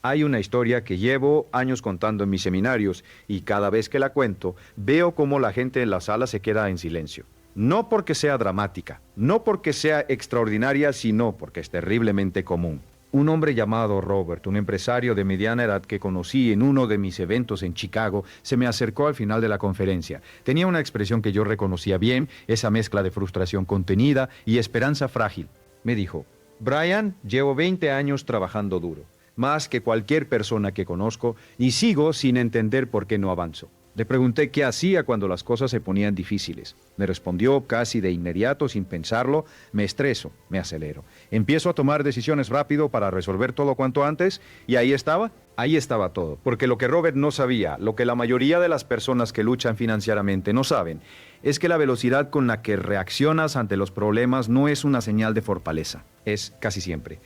Hay una historia que llevo años contando en mis seminarios y cada vez que la cuento veo cómo la gente en la sala se queda en silencio. No porque sea dramática, no porque sea extraordinaria, sino porque es terriblemente común. Un hombre llamado Robert, un empresario de mediana edad que conocí en uno de mis eventos en Chicago, se me acercó al final de la conferencia. Tenía una expresión que yo reconocía bien, esa mezcla de frustración contenida y esperanza frágil. Me dijo: Brian, llevo 20 años trabajando duro, más que cualquier persona que conozco, y sigo sin entender por qué no avanzo. Le pregunté qué hacía cuando las cosas se ponían difíciles. Me respondió casi de inmediato, sin pensarlo: me estreso, me acelero. Empiezo a tomar decisiones rápido para resolver todo cuanto antes, y ahí estaba todo. Porque lo que Robert no sabía, lo que la mayoría de las personas que luchan financieramente no saben, es que la velocidad con la que reaccionas ante los problemas no es una señal de fortaleza. Es, casi siempre,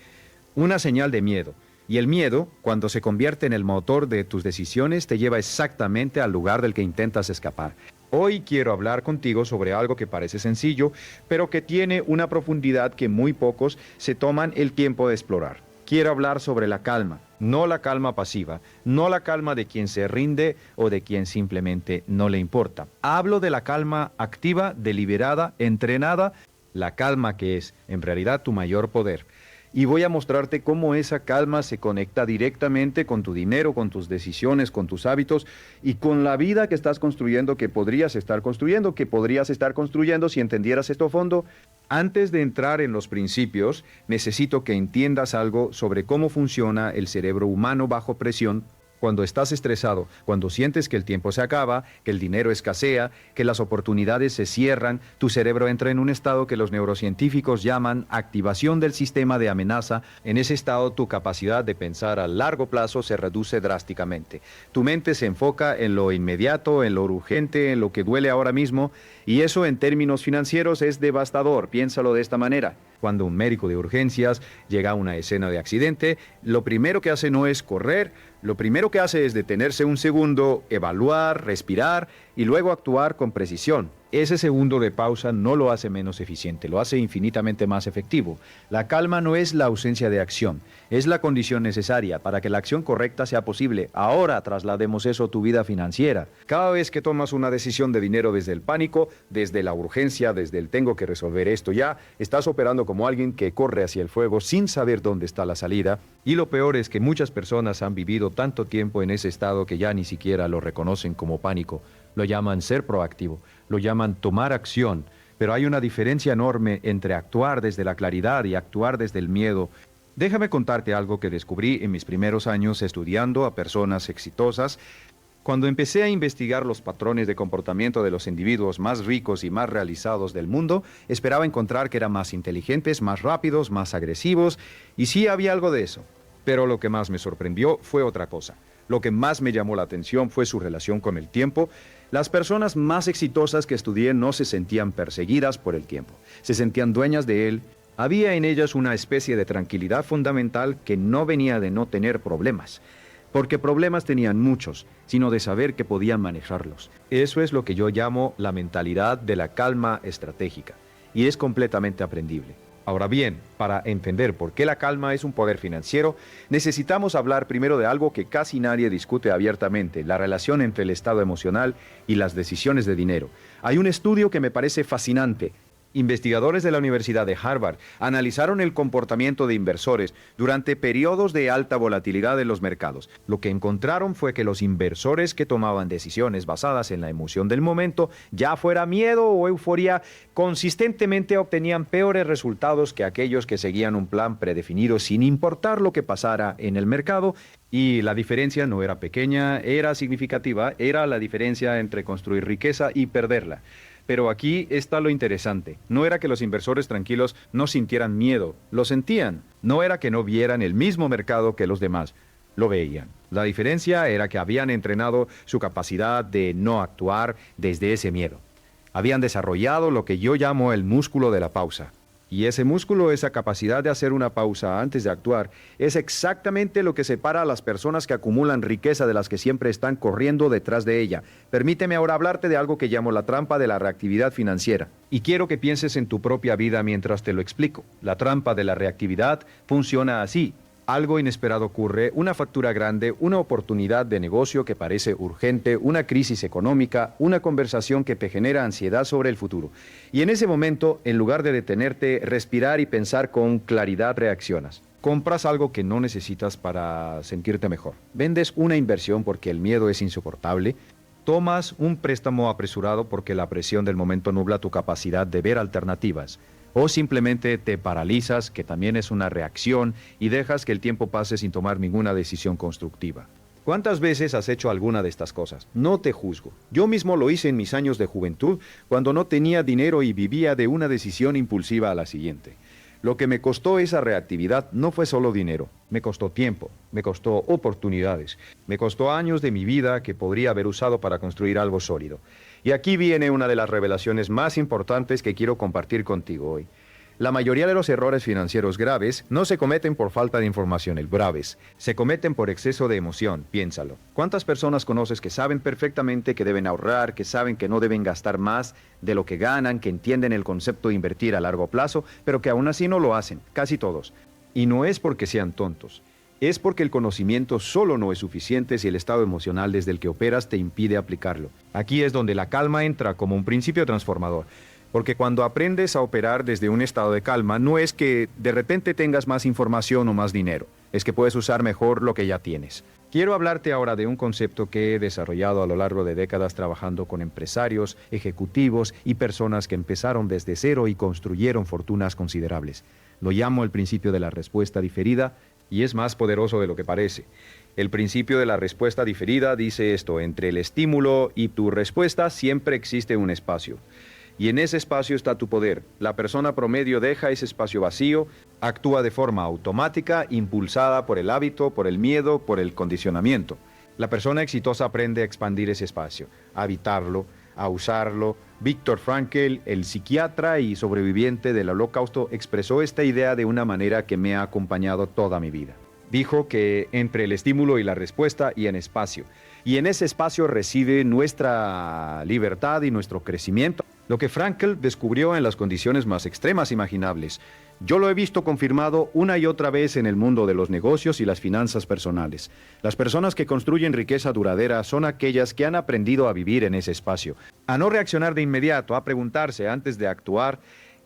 una señal de miedo. Y el miedo, cuando se convierte en el motor de tus decisiones, te lleva exactamente al lugar del que intentas escapar. Hoy quiero hablar contigo sobre algo que parece sencillo, pero que tiene una profundidad que muy pocos se toman el tiempo de explorar. Quiero hablar sobre la calma, no la calma pasiva, no la calma de quien se rinde o de quien simplemente no le importa. Hablo de la calma activa, deliberada, entrenada, la calma que es, en realidad, tu mayor poder. Y voy a mostrarte cómo esa calma se conecta directamente con tu dinero, con tus decisiones, con tus hábitos y con la vida que estás construyendo, que podrías estar construyendo si entendieras esto a fondo. Antes de entrar en los principios, necesito que entiendas algo sobre cómo funciona el cerebro humano bajo presión. Cuando estás estresado, cuando sientes que el tiempo se acaba, que el dinero escasea, que las oportunidades se cierran, tu cerebro entra en un estado que los neurocientíficos llaman activación del sistema de amenaza. En ese estado, tu capacidad de pensar a largo plazo se reduce drásticamente. Tu mente se enfoca en lo inmediato, en lo urgente, en lo que duele ahora mismo, y eso en términos financieros es devastador. Piénsalo de esta manera. Cuando un médico de urgencias llega a una escena de accidente, lo primero que hace no es correr, lo primero que hace es detenerse un segundo, evaluar, respirar y luego actuar con precisión. Ese segundo de pausa no lo hace menos eficiente, lo hace infinitamente más efectivo. La calma no es la ausencia de acción, es la condición necesaria para que la acción correcta sea posible. Ahora traslademos eso a tu vida financiera. Cada vez que tomas una decisión de dinero desde el pánico, desde la urgencia, desde el tengo que resolver esto ya, estás operando como alguien que corre hacia el fuego sin saber dónde está la salida. Y lo peor es que muchas personas han vivido tanto tiempo en ese estado que ya ni siquiera lo reconocen como pánico. Lo llaman ser proactivo, lo llaman tomar acción, pero hay una diferencia enorme entre actuar desde la claridad y actuar desde el miedo. Déjame contarte algo que descubrí en mis primeros años estudiando a personas exitosas. Cuando empecé a investigar los patrones de comportamiento de los individuos más ricos y más realizados del mundo, esperaba encontrar que eran más inteligentes, más rápidos, más agresivos, y sí había algo de eso. Pero lo que más me sorprendió fue otra cosa. Lo que más me llamó la atención fue su relación con el tiempo. Las personas más exitosas que estudié no se sentían perseguidas por el tiempo, se sentían dueñas de él. Había en ellas una especie de tranquilidad fundamental que no venía de no tener problemas, porque problemas tenían muchos, sino de saber que podían manejarlos. Eso es lo que yo llamo la mentalidad de la calma estratégica, y es completamente aprendible. Ahora bien, para entender por qué la calma es un poder financiero, necesitamos hablar primero de algo que casi nadie discute abiertamente: la relación entre el estado emocional y las decisiones de dinero. Hay un estudio que me parece fascinante. Investigadores de la Universidad de Harvard analizaron el comportamiento de inversores durante periodos de alta volatilidad en los mercados. Lo que encontraron fue que los inversores que tomaban decisiones basadas en la emoción del momento, ya fuera miedo o euforia, consistentemente obtenían peores resultados que aquellos que seguían un plan predefinido sin importar lo que pasara en el mercado. Y la diferencia no era pequeña, era significativa, era la diferencia entre construir riqueza y perderla. Pero aquí está lo interesante. No era que los inversores tranquilos no sintieran miedo, lo sentían. No era que no vieran el mismo mercado que los demás, lo veían. La diferencia era que habían entrenado su capacidad de no actuar desde ese miedo. Habían desarrollado lo que yo llamo el músculo de la pausa. Y ese músculo, esa capacidad de hacer una pausa antes de actuar, es exactamente lo que separa a las personas que acumulan riqueza de las que siempre están corriendo detrás de ella. Permíteme ahora hablarte de algo que llamo la trampa de la reactividad financiera. Y quiero que pienses en tu propia vida mientras te lo explico. La trampa de la reactividad funciona así. Algo inesperado ocurre, una factura grande, una oportunidad de negocio que parece urgente, una crisis económica, una conversación que te genera ansiedad sobre el futuro. Y en ese momento, en lugar de detenerte, respirar y pensar con claridad, reaccionas. Compras algo que no necesitas para sentirte mejor. Vendes una inversión porque el miedo es insoportable. Tomas un préstamo apresurado porque la presión del momento nubla tu capacidad de ver alternativas. O simplemente te paralizas, que también es una reacción, y dejas que el tiempo pase sin tomar ninguna decisión constructiva. ¿Cuántas veces has hecho alguna de estas cosas? No te juzgo. Yo mismo lo hice en mis años de juventud, cuando no tenía dinero y vivía de una decisión impulsiva a la siguiente. Lo que me costó esa reactividad no fue solo dinero, me costó tiempo, me costó oportunidades, me costó años de mi vida que podría haber usado para construir algo sólido. Y aquí viene una de las revelaciones más importantes que quiero compartir contigo hoy. La mayoría de los errores financieros graves no se cometen por falta de información, graves. Se cometen por exceso de emoción, piénsalo. ¿Cuántas personas conoces que saben perfectamente que deben ahorrar, que saben que no deben gastar más de lo que ganan, que entienden el concepto de invertir a largo plazo, pero que aún así no lo hacen? Casi todos. Y no es porque sean tontos. Es porque el conocimiento solo no es suficiente si el estado emocional desde el que operas te impide aplicarlo. Aquí es donde la calma entra como un principio transformador. Porque cuando aprendes a operar desde un estado de calma, no es que de repente tengas más información o más dinero, es que puedes usar mejor lo que ya tienes. Quiero hablarte ahora de un concepto que he desarrollado a lo largo de décadas trabajando con empresarios, ejecutivos y personas que empezaron desde cero y construyeron fortunas considerables. Lo llamo el principio de la respuesta diferida y es más poderoso de lo que parece. El principio de la respuesta diferida dice esto: entre el estímulo y tu respuesta siempre existe un espacio. Y en ese espacio está tu poder. La persona promedio deja ese espacio vacío, actúa de forma automática, impulsada por el hábito, por el miedo, por el condicionamiento. La persona exitosa aprende a expandir ese espacio, a habitarlo, a usarlo. Viktor Frankl, el psiquiatra y sobreviviente del Holocausto, expresó esta idea de una manera que me ha acompañado toda mi vida. Dijo que entre el estímulo y la respuesta y en espacio. Y en ese espacio reside nuestra libertad y nuestro crecimiento. Lo que Frankl descubrió en las condiciones más extremas imaginables. Yo lo he visto confirmado una y otra vez en el mundo de los negocios y las finanzas personales. Las personas que construyen riqueza duradera son aquellas que han aprendido a vivir en ese espacio, a no reaccionar de inmediato, a preguntarse antes de actuar: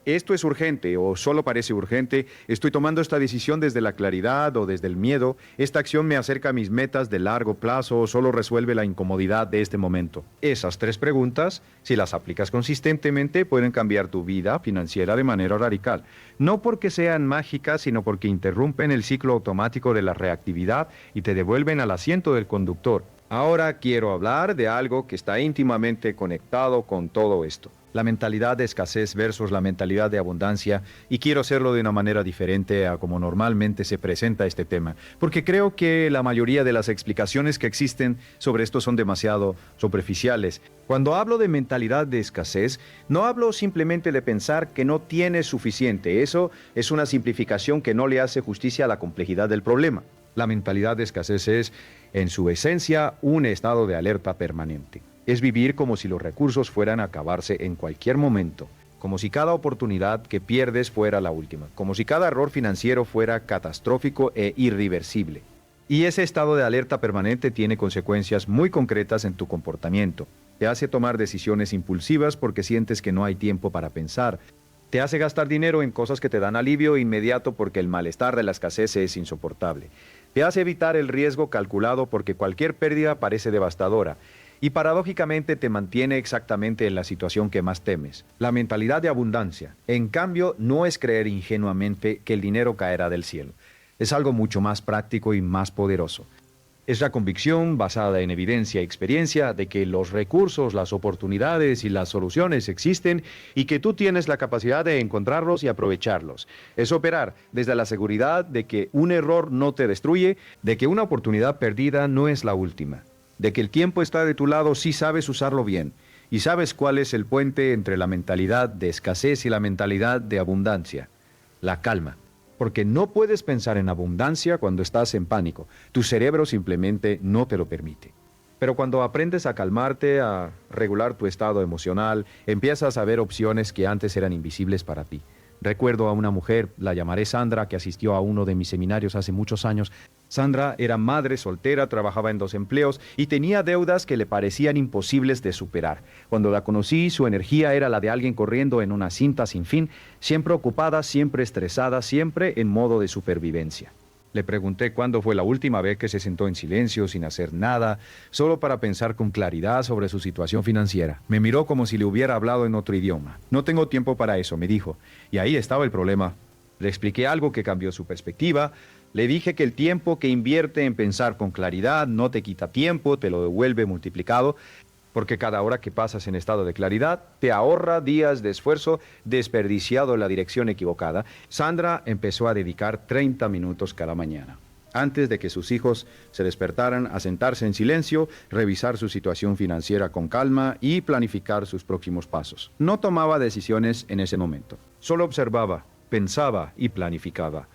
¿esto es urgente o solo parece urgente? ¿Estoy tomando esta decisión desde la claridad o desde el miedo? ¿Esta acción me acerca a mis metas de largo plazo o solo resuelve la incomodidad de este momento? Esas 3 preguntas, si las aplicas consistentemente, pueden cambiar tu vida financiera de manera radical. No porque sean mágicas, sino porque interrumpen el ciclo automático de la reactividad y te devuelven al asiento del conductor. Ahora quiero hablar de algo que está íntimamente conectado con todo esto: la mentalidad de escasez versus la mentalidad de abundancia, y quiero hacerlo de una manera diferente a como normalmente se presenta este tema, porque creo que la mayoría de las explicaciones que existen sobre esto son demasiado superficiales. Cuando hablo de mentalidad de escasez, no hablo simplemente de pensar que no tienes suficiente. Eso es una simplificación que no le hace justicia a la complejidad del problema. La mentalidad de escasez es, en su esencia, un estado de alerta permanente. Es vivir como si los recursos fueran a acabarse en cualquier momento, como si cada oportunidad que pierdes fuera la última, como si cada error financiero fuera catastrófico e irreversible. Y ese estado de alerta permanente tiene consecuencias muy concretas en tu comportamiento. Te hace tomar decisiones impulsivas porque sientes que no hay tiempo para pensar. Te hace gastar dinero en cosas que te dan alivio inmediato porque el malestar de la escasez es insoportable. Te hace evitar el riesgo calculado porque cualquier pérdida parece devastadora. Y paradójicamente te mantiene exactamente en la situación que más temes. La mentalidad de abundancia, en cambio, no es creer ingenuamente que el dinero caerá del cielo. Es algo mucho más práctico y más poderoso. Es la convicción basada en evidencia y experiencia de que los recursos, las oportunidades y las soluciones existen y que tú tienes la capacidad de encontrarlos y aprovecharlos. Es operar desde la seguridad de que un error no te destruye, de que una oportunidad perdida no es la última, de que el tiempo está de tu lado si sabes usarlo bien y sabes cuál es el puente entre la mentalidad de escasez y la mentalidad de abundancia: la calma. Porque no puedes pensar en abundancia cuando estás en pánico. Tu cerebro simplemente no te lo permite. Pero cuando aprendes a calmarte, a regular tu estado emocional, empiezas a ver opciones que antes eran invisibles para ti. Recuerdo a una mujer, la llamaré Sandra, que asistió a uno de mis seminarios hace muchos años. Sandra era madre soltera, trabajaba en 2 empleos y tenía deudas que le parecían imposibles de superar. Cuando la conocí, su energía era la de alguien corriendo en una cinta sin fin, siempre ocupada, siempre estresada, siempre en modo de supervivencia. Le pregunté cuándo fue la última vez que se sentó en silencio, sin hacer nada, solo para pensar con claridad sobre su situación financiera. Me miró como si le hubiera hablado en otro idioma. No tengo tiempo para eso, me dijo. Y ahí estaba el problema. Le expliqué algo que cambió su perspectiva. Le dije que el tiempo que invierte en pensar con claridad no te quita tiempo, te lo devuelve multiplicado, porque cada hora que pasas en estado de claridad te ahorra días de esfuerzo desperdiciado en la dirección equivocada. Sandra empezó a dedicar 30 minutos cada mañana, antes de que sus hijos se despertaran, a sentarse en silencio, revisar su situación financiera con calma y planificar sus próximos pasos. No tomaba decisiones en ese momento, solo observaba, pensaba y planificaba.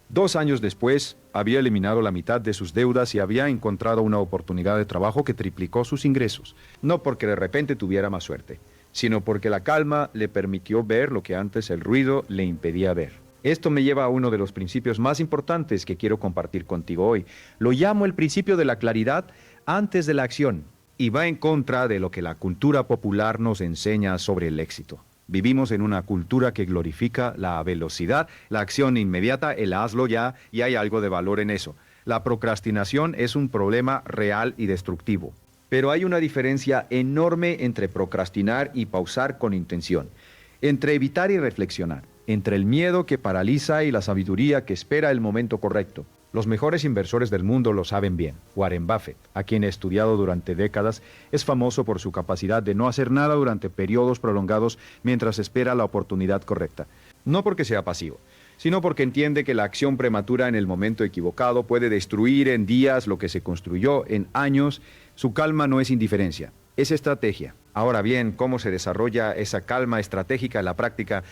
2 años después, había eliminado la mitad de sus deudas y había encontrado una oportunidad de trabajo que triplicó sus ingresos. No porque de repente tuviera más suerte, sino porque la calma le permitió ver lo que antes el ruido le impedía ver. Esto me lleva a uno de los principios más importantes que quiero compartir contigo hoy. Lo llamo el principio de la claridad antes de la acción, y va en contra de lo que la cultura popular nos enseña sobre el éxito. Vivimos en una cultura que glorifica la velocidad, la acción inmediata, el hazlo ya, y hay algo de valor en eso. La procrastinación es un problema real y destructivo. Pero hay una diferencia enorme entre procrastinar y pausar con intención, entre evitar y reflexionar, entre el miedo que paraliza y la sabiduría que espera el momento correcto. Los mejores inversores del mundo lo saben bien. Warren Buffett, a quien he estudiado durante décadas, es famoso por su capacidad de no hacer nada durante periodos prolongados mientras espera la oportunidad correcta. No porque sea pasivo, sino porque entiende que la acción prematura en el momento equivocado puede destruir en días lo que se construyó en años. Su calma no es indiferencia, es estrategia. Ahora bien, ¿cómo se desarrolla esa calma estratégica en la práctica?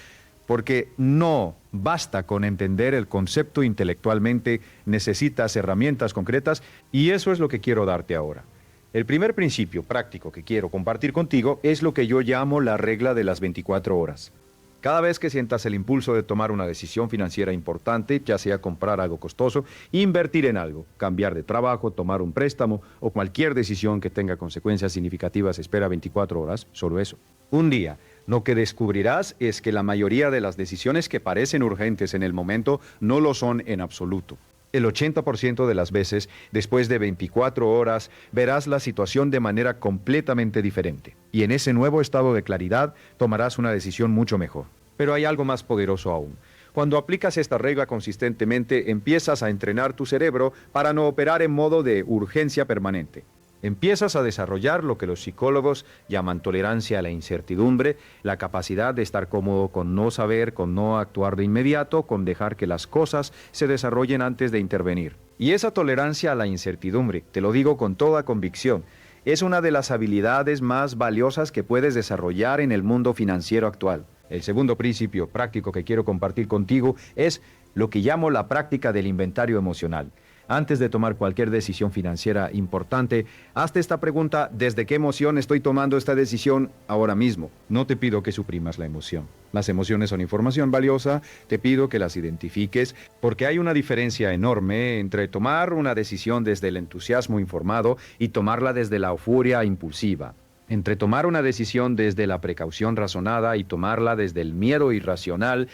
Porque no basta con entender el concepto intelectualmente, necesitas herramientas concretas, y eso es lo que quiero darte ahora. El primer principio práctico que quiero compartir contigo es lo que yo llamo la regla de las 24 horas. Cada vez que sientas el impulso de tomar una decisión financiera importante, ya sea comprar algo costoso, invertir en algo, cambiar de trabajo, tomar un préstamo o cualquier decisión que tenga consecuencias significativas, espera 24 horas, solo eso. Un día. Lo que descubrirás es que la mayoría de las decisiones que parecen urgentes en el momento no lo son en absoluto. El 80% de las veces, después de 24 horas, verás la situación de manera completamente diferente. Y en ese nuevo estado de claridad, tomarás una decisión mucho mejor. Pero hay algo más poderoso aún. Cuando aplicas esta regla consistentemente, empiezas a entrenar tu cerebro para no operar en modo de urgencia permanente. Empiezas a desarrollar lo que los psicólogos llaman tolerancia a la incertidumbre, la capacidad de estar cómodo con no saber, con no actuar de inmediato, con dejar que las cosas se desarrollen antes de intervenir. Y esa tolerancia a la incertidumbre, te lo digo con toda convicción, es una de las habilidades más valiosas que puedes desarrollar en el mundo financiero actual. El segundo principio práctico que quiero compartir contigo es lo que llamo la práctica del inventario emocional. Antes de tomar cualquier decisión financiera importante, hazte esta pregunta: ¿desde qué emoción estoy tomando esta decisión ahora mismo? No te pido que suprimas la emoción. Las emociones son información valiosa, te pido que las identifiques, porque hay una diferencia enorme entre tomar una decisión desde el entusiasmo informado y tomarla desde la euforia impulsiva. Entre tomar una decisión desde la precaución razonada y tomarla desde el miedo irracional.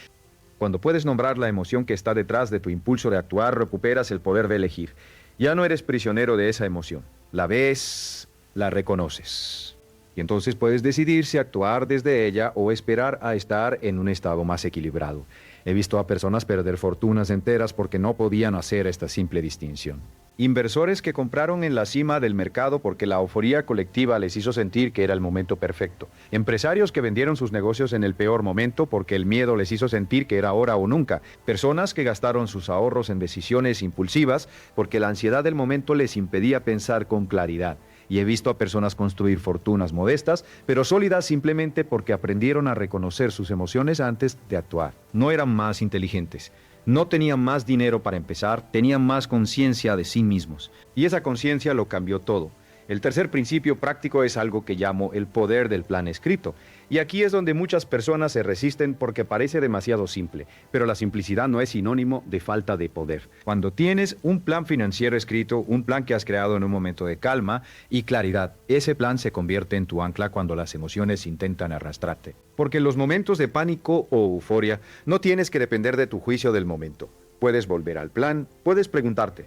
Cuando puedes nombrar la emoción que está detrás de tu impulso de actuar, recuperas el poder de elegir. Ya no eres prisionero de esa emoción. La ves, la reconoces. Y entonces puedes decidir si actuar desde ella o esperar a estar en un estado más equilibrado. He visto a personas perder fortunas enteras porque no podían hacer esta simple distinción. Inversores que compraron en la cima del mercado porque la euforía colectiva les hizo sentir que era el momento perfecto. Empresarios que vendieron sus negocios en el peor momento porque el miedo les hizo sentir que era ahora o nunca. Personas que gastaron sus ahorros en decisiones impulsivas porque la ansiedad del momento les impedía pensar con claridad. Y he visto a personas construir fortunas modestas, pero sólidas simplemente porque aprendieron a reconocer sus emociones antes de actuar. No eran más inteligentes. No tenían más dinero para empezar, tenían más conciencia de sí mismos. Y esa conciencia lo cambió todo. El tercer principio práctico es algo que llamo el poder del plan escrito. Y aquí es donde muchas personas se resisten porque parece demasiado simple, pero la simplicidad no es sinónimo de falta de poder. Cuando tienes un plan financiero escrito, un plan que has creado en un momento de calma y claridad, ese plan se convierte en tu ancla cuando las emociones intentan arrastrarte. Porque en los momentos de pánico o euforia, no tienes que depender de tu juicio del momento. Puedes volver al plan, puedes preguntarte,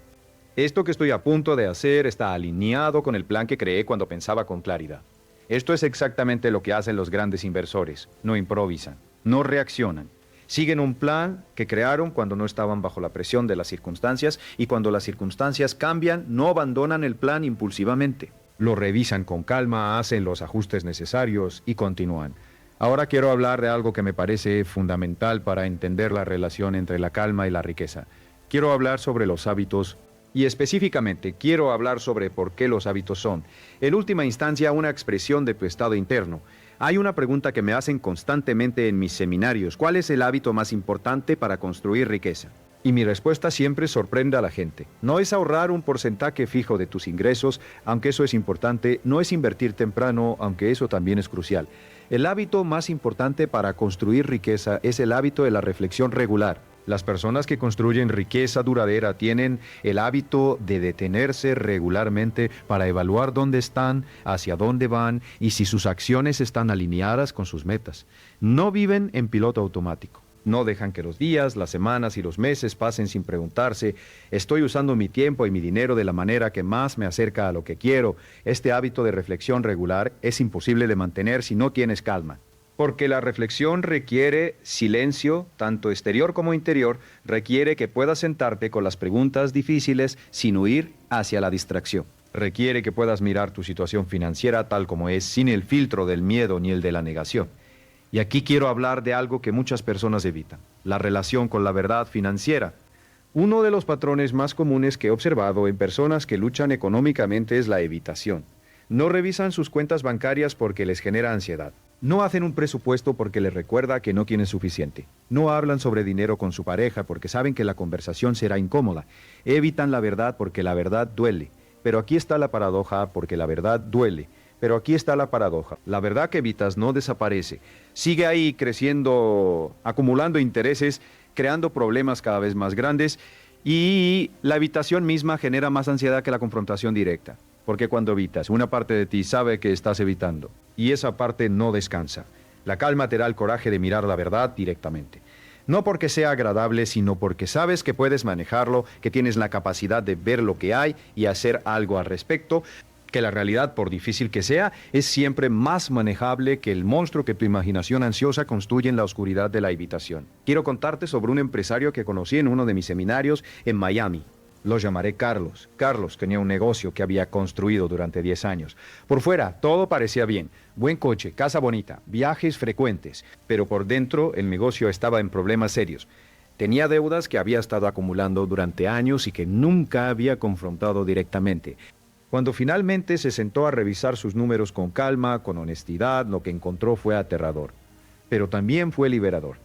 ¿esto que estoy a punto de hacer está alineado con el plan que creé cuando pensaba con claridad? Esto es exactamente lo que hacen los grandes inversores. No improvisan, no reaccionan. Siguen un plan que crearon cuando no estaban bajo la presión de las circunstancias y cuando las circunstancias cambian, no abandonan el plan impulsivamente. Lo revisan con calma, hacen los ajustes necesarios y continúan. Ahora quiero hablar de algo que me parece fundamental para entender la relación entre la calma y la riqueza. Quiero hablar sobre los hábitos. Y específicamente, quiero hablar sobre por qué los hábitos son, en última instancia, una expresión de tu estado interno. Hay una pregunta que me hacen constantemente en mis seminarios: ¿cuál es el hábito más importante para construir riqueza? Y mi respuesta siempre sorprende a la gente. No es ahorrar un porcentaje fijo de tus ingresos, aunque eso es importante. No es invertir temprano, aunque eso también es crucial. El hábito más importante para construir riqueza es el hábito de la reflexión regular. Las personas que construyen riqueza duradera tienen el hábito de detenerse regularmente para evaluar dónde están, hacia dónde van y si sus acciones están alineadas con sus metas. No viven en piloto automático. No dejan que los días, las semanas y los meses pasen sin preguntarse: ¿estoy usando mi tiempo y mi dinero de la manera que más me acerca a lo que quiero? Este hábito de reflexión regular es imposible de mantener si no tienes calma. Porque la reflexión requiere silencio, tanto exterior como interior, requiere que puedas sentarte con las preguntas difíciles sin huir hacia la distracción. Requiere que puedas mirar tu situación financiera tal como es, sin el filtro del miedo ni el de la negación. Y aquí quiero hablar de algo que muchas personas evitan: la relación con la verdad financiera. Uno de los patrones más comunes que he observado en personas que luchan económicamente es la evitación. No revisan sus cuentas bancarias porque les genera ansiedad. No hacen un presupuesto porque les recuerda que no tienen suficiente. No hablan sobre dinero con su pareja porque saben que la conversación será incómoda. Evitan la verdad porque la verdad duele. Pero aquí está la paradoja, porque la verdad duele. Pero aquí está la paradoja. La verdad que evitas no desaparece. Sigue ahí creciendo, acumulando intereses, creando problemas cada vez más grandes, y la evitación misma genera más ansiedad que la confrontación directa. Porque cuando evitas, una parte de ti sabe que estás evitando, y esa parte no descansa. La calma te da el coraje de mirar la verdad directamente. No porque sea agradable, sino porque sabes que puedes manejarlo, que tienes la capacidad de ver lo que hay y hacer algo al respecto, que la realidad, por difícil que sea, es siempre más manejable que el monstruo que tu imaginación ansiosa construye en la oscuridad de la evitación. Quiero contarte sobre un empresario que conocí en uno de mis seminarios en Miami. Lo llamaré Carlos. Carlos tenía un negocio que había construido durante 10 años. Por fuera, todo parecía bien. Buen coche, casa bonita, viajes frecuentes. Pero por dentro, el negocio estaba en problemas serios. Tenía deudas que había estado acumulando durante años y que nunca había confrontado directamente. Cuando finalmente se sentó a revisar sus números con calma, con honestidad, lo que encontró fue aterrador. Pero también fue liberador.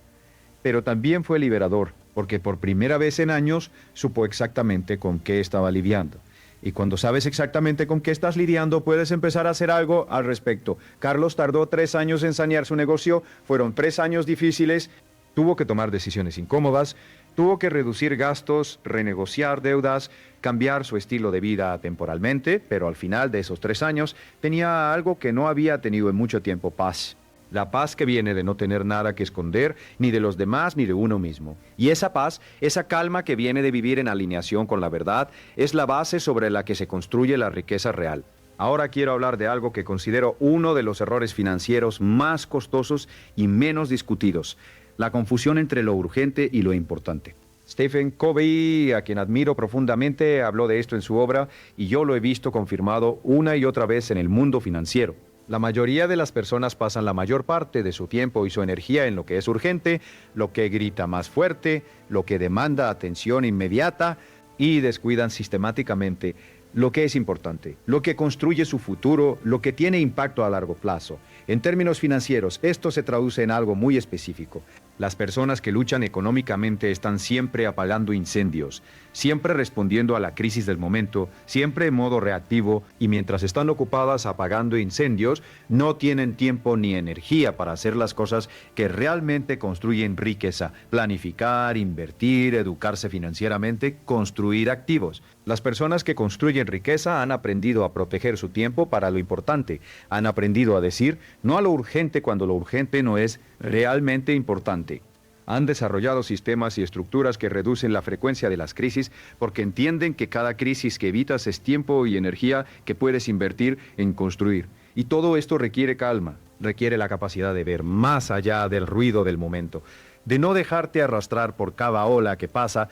Porque por primera vez en años supo exactamente con qué estaba lidiando. Y cuando sabes exactamente con qué estás lidiando, puedes empezar a hacer algo al respecto. Carlos tardó 3 años en sanear su negocio, fueron 3 años difíciles, tuvo que tomar decisiones incómodas, tuvo que reducir gastos, renegociar deudas, cambiar su estilo de vida temporalmente, pero al final de esos 3 años tenía algo que no había tenido en mucho tiempo: paz. La paz que viene de no tener nada que esconder, ni de los demás, ni de uno mismo. Y esa paz, esa calma que viene de vivir en alineación con la verdad, es la base sobre la que se construye la riqueza real. Ahora quiero hablar de algo que considero uno de los errores financieros más costosos y menos discutidos: la confusión entre lo urgente y lo importante. Stephen Covey, a quien admiro profundamente, habló de esto en su obra, y yo lo he visto confirmado una y otra vez en el mundo financiero. La mayoría de las personas pasan la mayor parte de su tiempo y su energía en lo que es urgente, lo que grita más fuerte, lo que demanda atención inmediata, y descuidan sistemáticamente lo que es importante, lo que construye su futuro, lo que tiene impacto a largo plazo. En términos financieros, esto se traduce en algo muy específico. Las personas que luchan económicamente están siempre apagando incendios, siempre respondiendo a la crisis del momento, siempre en modo reactivo, y mientras están ocupadas apagando incendios, no tienen tiempo ni energía para hacer las cosas que realmente construyen riqueza: planificar, invertir, educarse financieramente, construir activos. Las personas que construyen riqueza han aprendido a proteger su tiempo para lo importante, han aprendido a decir no a lo urgente cuando lo urgente no es realmente importante. Han desarrollado sistemas y estructuras que reducen la frecuencia de las crisis porque entienden que cada crisis que evitas es tiempo y energía que puedes invertir en construir. Y todo esto requiere calma, requiere la capacidad de ver más allá del ruido del momento, de no dejarte arrastrar por cada ola que pasa,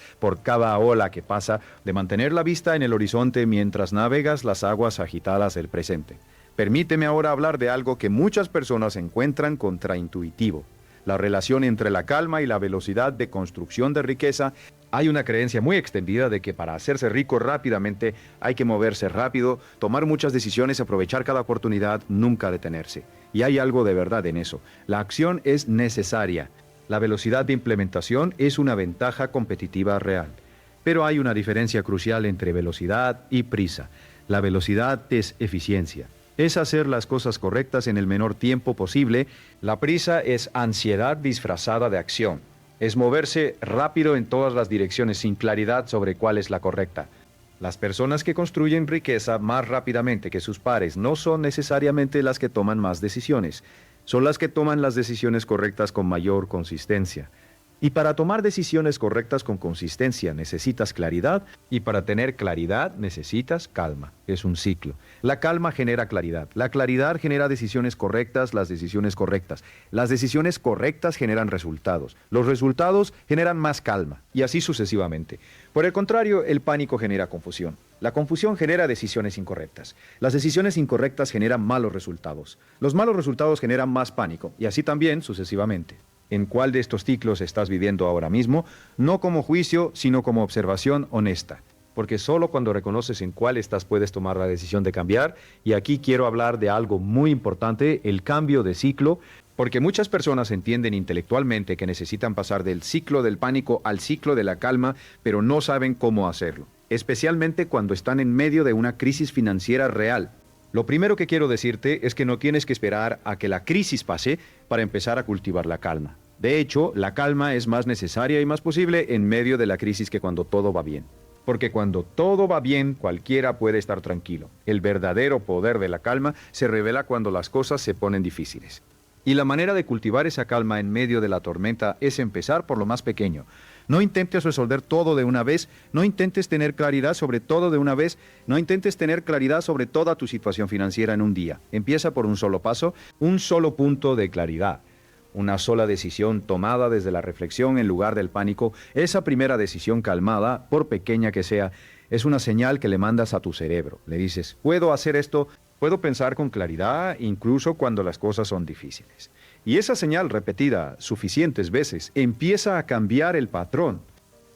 de mantener la vista en el horizonte mientras navegas las aguas agitadas del presente. Permíteme ahora hablar de algo que muchas personas encuentran contraintuitivo: la relación entre la calma y la velocidad de construcción de riqueza. Hay una creencia muy extendida de que para hacerse rico rápidamente hay que moverse rápido, tomar muchas decisiones, aprovechar cada oportunidad, nunca detenerse. Y hay algo de verdad en eso. La acción es necesaria. La velocidad de implementación es una ventaja competitiva real. Pero hay una diferencia crucial entre velocidad y prisa. La velocidad es eficiencia. Es hacer las cosas correctas en el menor tiempo posible. La prisa es ansiedad disfrazada de acción. Es moverse rápido en todas las direcciones sin claridad sobre cuál es la correcta. Las personas que construyen riqueza más rápidamente que sus pares no son necesariamente las que toman más decisiones. Son las que toman las decisiones correctas con mayor consistencia. Y para tomar decisiones correctas con consistencia necesitas claridad, y para tener claridad necesitas calma. Es un ciclo. La calma genera claridad. La claridad genera decisiones correctas, las decisiones correctas. Las decisiones correctas generan resultados. Los resultados generan más calma, y así sucesivamente. Por el contrario, el pánico genera confusión. La confusión genera decisiones incorrectas. Las decisiones incorrectas generan malos resultados. Los malos resultados generan más pánico, y así también sucesivamente. ¿En cuál de estos ciclos estás viviendo ahora mismo? No como juicio, sino como observación honesta. Porque solo cuando reconoces en cuál estás puedes tomar la decisión de cambiar. Y aquí quiero hablar de algo muy importante: el cambio de ciclo. Porque muchas personas entienden intelectualmente que necesitan pasar del ciclo del pánico al ciclo de la calma, pero no saben cómo hacerlo. Especialmente cuando están en medio de una crisis financiera real. Lo primero que quiero decirte es que no tienes que esperar a que la crisis pase para empezar a cultivar la calma. De hecho, la calma es más necesaria y más posible en medio de la crisis que cuando todo va bien. Porque cuando todo va bien, cualquiera puede estar tranquilo. El verdadero poder de la calma se revela cuando las cosas se ponen difíciles. Y la manera de cultivar esa calma en medio de la tormenta es empezar por lo más pequeño. No intentes resolver todo de una vez, no intentes tener claridad sobre todo de una vez, no intentes tener claridad sobre toda tu situación financiera en un día. Empieza por un solo paso, un solo punto de claridad. Una sola decisión tomada desde la reflexión en lugar del pánico. Esa primera decisión calmada, por pequeña que sea, es una señal que le mandas a tu cerebro. Le dices: puedo hacer esto, puedo pensar con claridad, incluso cuando las cosas son difíciles. Y esa señal repetida suficientes veces empieza a cambiar el patrón.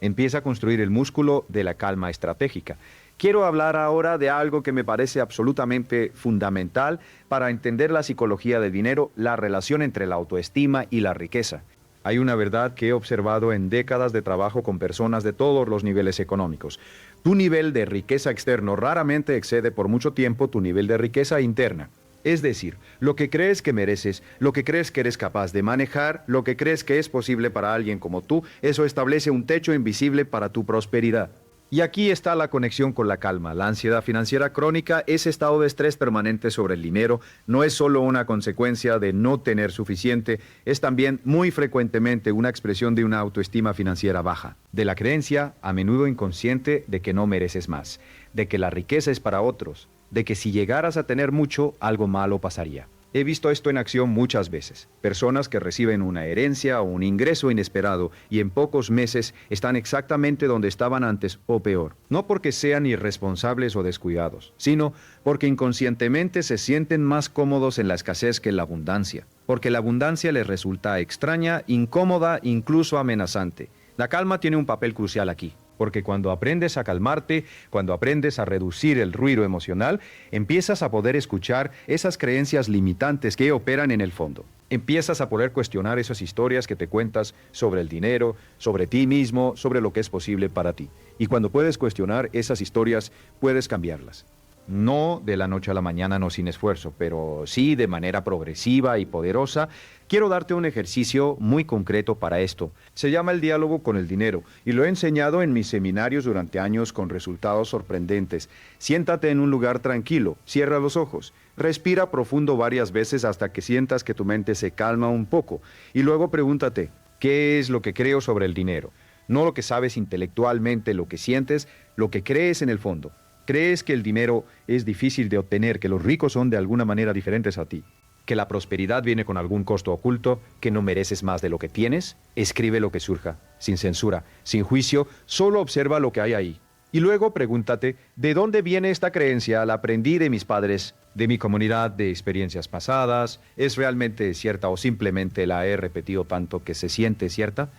Empieza a construir el músculo de la calma estratégica. Quiero hablar ahora de algo que me parece absolutamente fundamental para entender la psicología del dinero: la relación entre la autoestima y la riqueza. Hay una verdad que he observado en décadas de trabajo con personas de todos los niveles económicos. Tu nivel de riqueza externo raramente excede por mucho tiempo tu nivel de riqueza interna. Es decir, lo que crees que mereces, lo que crees que eres capaz de manejar, lo que crees que es posible para alguien como tú, eso establece un techo invisible para tu prosperidad. Y aquí está la conexión con la calma. La ansiedad financiera crónica, ese estado de estrés permanente sobre el dinero, no es solo una consecuencia de no tener suficiente, es también muy frecuentemente una expresión de una autoestima financiera baja, de la creencia, a menudo inconsciente, de que no mereces más, de que la riqueza es para otros, de que si llegaras a tener mucho, algo malo pasaría. He visto esto en acción muchas veces. Personas que reciben una herencia o un ingreso inesperado y en pocos meses están exactamente donde estaban antes o peor. No porque sean irresponsables o descuidados, sino porque inconscientemente se sienten más cómodos en la escasez que en la abundancia. Porque la abundancia les resulta extraña, incómoda, incluso amenazante. La calma tiene un papel crucial aquí. Porque cuando aprendes a calmarte, cuando aprendes a reducir el ruido emocional, empiezas a poder escuchar esas creencias limitantes que operan en el fondo. Empiezas a poder cuestionar esas historias que te cuentas sobre el dinero, sobre ti mismo, sobre lo que es posible para ti. Y cuando puedes cuestionar esas historias, puedes cambiarlas. No de la noche a la mañana, no sin esfuerzo, pero sí de manera progresiva y poderosa. Quiero darte un ejercicio muy concreto para esto. Se llama el diálogo con el dinero y lo he enseñado en mis seminarios durante años con resultados sorprendentes. Siéntate en un lugar tranquilo, cierra los ojos, respira profundo varias veces hasta que sientas que tu mente se calma un poco y luego pregúntate, ¿qué es lo que creo sobre el dinero? No lo que sabes intelectualmente, lo que sientes, lo que crees en el fondo. ¿Crees que el dinero es difícil de obtener, que los ricos son de alguna manera diferentes a ti? ¿Que la prosperidad viene con algún costo oculto, que no mereces más de lo que tienes? Escribe lo que surja, sin censura, sin juicio, solo observa lo que hay ahí. Y luego pregúntate, ¿de dónde viene esta creencia? ¿La aprendí de mis padres, de mi comunidad, de experiencias pasadas? ¿Es realmente cierta o simplemente la he repetido tanto que se siente cierta?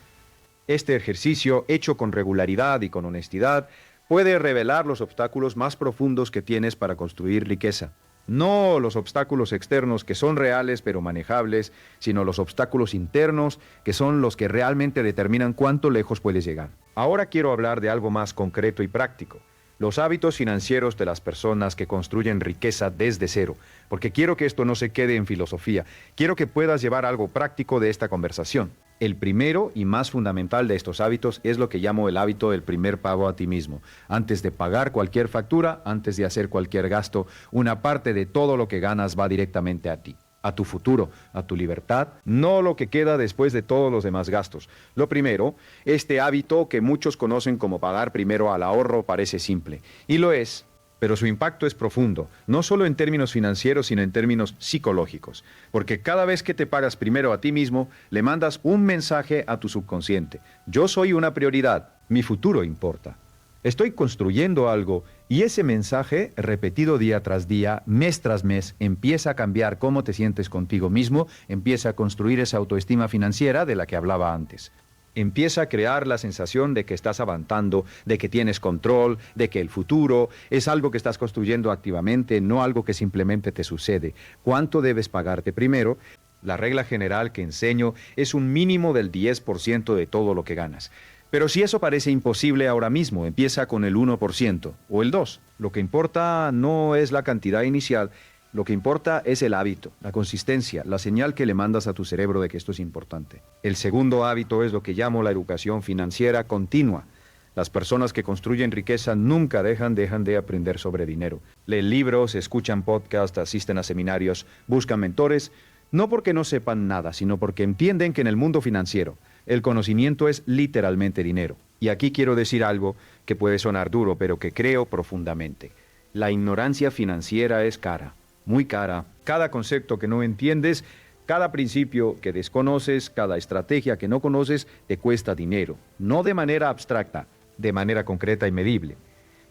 Este ejercicio, hecho con regularidad y con honestidad, puede revelar los obstáculos más profundos que tienes para construir riqueza. No los obstáculos externos que son reales pero manejables, sino los obstáculos internos que son los que realmente determinan cuánto lejos puedes llegar. Ahora quiero hablar de algo más concreto y práctico. Los hábitos financieros de las personas que construyen riqueza desde cero, porque quiero que esto no se quede en filosofía, quiero que puedas llevar algo práctico de esta conversación. El primero y más fundamental de estos hábitos es lo que llamo el hábito del primer pago a ti mismo. Antes de pagar cualquier factura, antes de hacer cualquier gasto, una parte de todo lo que ganas va directamente a ti, a tu futuro, a tu libertad, no lo que queda después de todos los demás gastos. Lo primero, este hábito que muchos conocen como pagar primero al ahorro parece simple, y lo es. Pero su impacto es profundo, no solo en términos financieros, sino en términos psicológicos. Porque cada vez que te pagas primero a ti mismo, le mandas un mensaje a tu subconsciente. Yo soy una prioridad, mi futuro importa. Estoy construyendo algo y ese mensaje, repetido día tras día, mes tras mes, empieza a cambiar cómo te sientes contigo mismo, empieza a construir esa autoestima financiera de la que hablaba antes. Empieza a crear la sensación de que estás avanzando, de que tienes control, de que el futuro es algo que estás construyendo activamente, no algo que simplemente te sucede. ¿Cuánto debes pagarte primero? La regla general que enseño es un mínimo del 10% de todo lo que ganas. Pero si eso parece imposible ahora mismo, empieza con el 1% o el 2%. Lo que importa no es la cantidad inicial. Lo que importa es el hábito, la consistencia, la señal que le mandas a tu cerebro de que esto es importante. El segundo hábito es lo que llamo la educación financiera continua. Las personas que construyen riqueza nunca dejan de aprender sobre dinero. Leen libros, escuchan podcasts, asisten a seminarios, buscan mentores, no porque no sepan nada, sino porque entienden que en el mundo financiero el conocimiento es literalmente dinero. Y aquí quiero decir algo que puede sonar duro, pero que creo profundamente. La ignorancia financiera es cara. Muy cara. Cada concepto que no entiendes, cada principio que desconoces, cada estrategia que no conoces, te cuesta dinero. No de manera abstracta, de manera concreta y medible.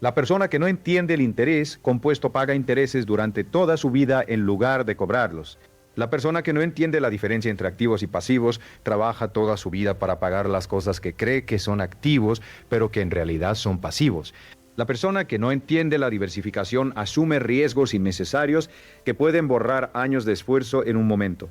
La persona que no entiende el interés compuesto paga intereses durante toda su vida en lugar de cobrarlos. La persona que no entiende la diferencia entre activos y pasivos trabaja toda su vida para pagar las cosas que cree que son activos, pero que en realidad son pasivos. La persona que no entiende la diversificación asume riesgos innecesarios que pueden borrar años de esfuerzo en un momento.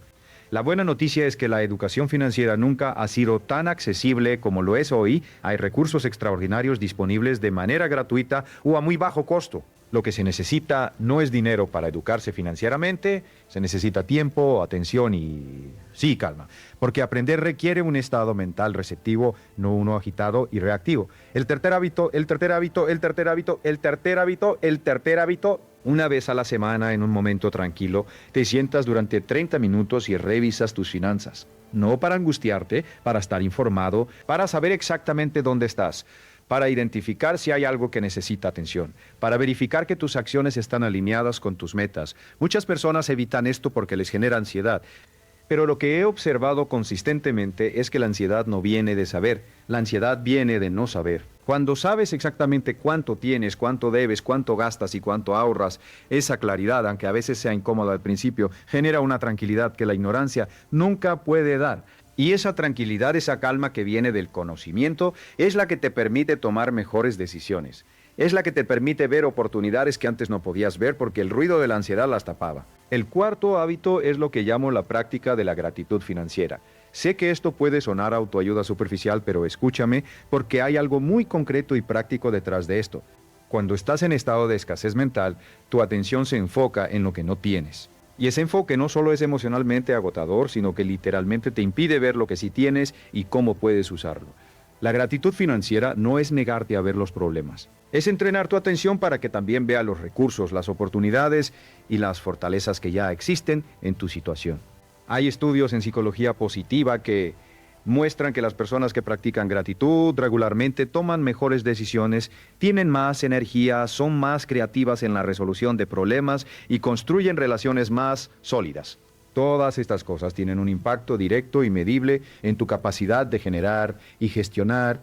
La buena noticia es que la educación financiera nunca ha sido tan accesible como lo es hoy. Hay recursos extraordinarios disponibles de manera gratuita o a muy bajo costo. Lo que se necesita no es dinero para educarse financieramente, se necesita tiempo, atención y sí, calma. Porque aprender requiere un estado mental receptivo, no uno agitado y reactivo. El tercer hábito, una vez a la semana en un momento tranquilo, te sientas durante 30 minutos y revisas tus finanzas. No para angustiarte, para estar informado, para saber exactamente dónde estás, para identificar si hay algo que necesita atención, para verificar que tus acciones están alineadas con tus metas. Muchas personas evitan esto porque les genera ansiedad. Pero lo que he observado consistentemente es que la ansiedad no viene de saber, la ansiedad viene de no saber. Cuando sabes exactamente cuánto tienes, cuánto debes, cuánto gastas y cuánto ahorras, esa claridad, aunque a veces sea incómoda al principio, genera una tranquilidad que la ignorancia nunca puede dar. Y esa tranquilidad, esa calma que viene del conocimiento, es la que te permite tomar mejores decisiones. Es la que te permite ver oportunidades que antes no podías ver porque el ruido de la ansiedad las tapaba. El cuarto hábito es lo que llamo la práctica de la gratitud financiera. Sé que esto puede sonar a autoayuda superficial, pero escúchame, porque hay algo muy concreto y práctico detrás de esto. Cuando estás en estado de escasez mental, tu atención se enfoca en lo que no tienes. Y ese enfoque no solo es emocionalmente agotador, sino que literalmente te impide ver lo que sí tienes y cómo puedes usarlo. La gratitud financiera no es negarte a ver los problemas. Es entrenar tu atención para que también vea los recursos, las oportunidades y las fortalezas que ya existen en tu situación. Hay estudios en psicología positiva que muestran que las personas que practican gratitud regularmente toman mejores decisiones, tienen más energía, son más creativas en la resolución de problemas y construyen relaciones más sólidas. Todas estas cosas tienen un impacto directo y medible en tu capacidad de generar y gestionar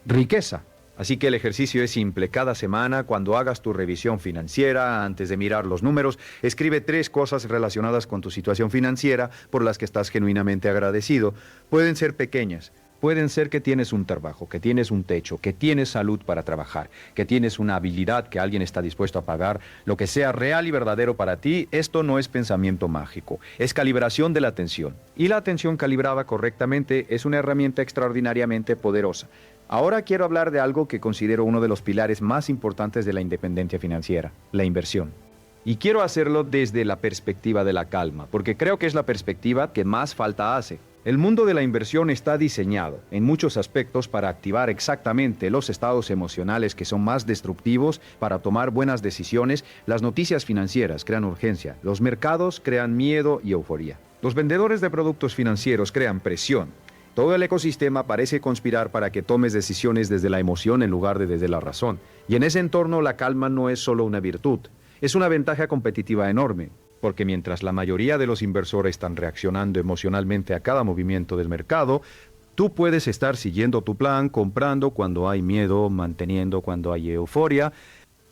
riqueza. Así que el ejercicio es simple. Cada semana, cuando hagas tu revisión financiera, antes de mirar los números, escribe 3 cosas relacionadas con tu situación financiera por las que estás genuinamente agradecido. Pueden ser pequeñas. Pueden ser que tienes un trabajo, que tienes un techo, que tienes salud para trabajar, que tienes una habilidad que alguien está dispuesto a pagar. Lo que sea real y verdadero para ti, esto no es pensamiento mágico, es calibración de la atención. Y la atención calibrada correctamente es una herramienta extraordinariamente poderosa. Ahora quiero hablar de algo que considero uno de los pilares más importantes de la independencia financiera, la inversión. Y quiero hacerlo desde la perspectiva de la calma, porque creo que es la perspectiva que más falta hace. El mundo de la inversión está diseñado, en muchos aspectos, para activar exactamente los estados emocionales que son más destructivos para tomar buenas decisiones. Las noticias financieras crean urgencia, los mercados crean miedo y euforia. Los vendedores de productos financieros crean presión. Todo el ecosistema parece conspirar para que tomes decisiones desde la emoción en lugar de desde la razón. Y en ese entorno la calma no es solo una virtud, es una ventaja competitiva enorme. Porque mientras la mayoría de los inversores están reaccionando emocionalmente a cada movimiento del mercado, tú puedes estar siguiendo tu plan, comprando cuando hay miedo, manteniendo cuando hay euforia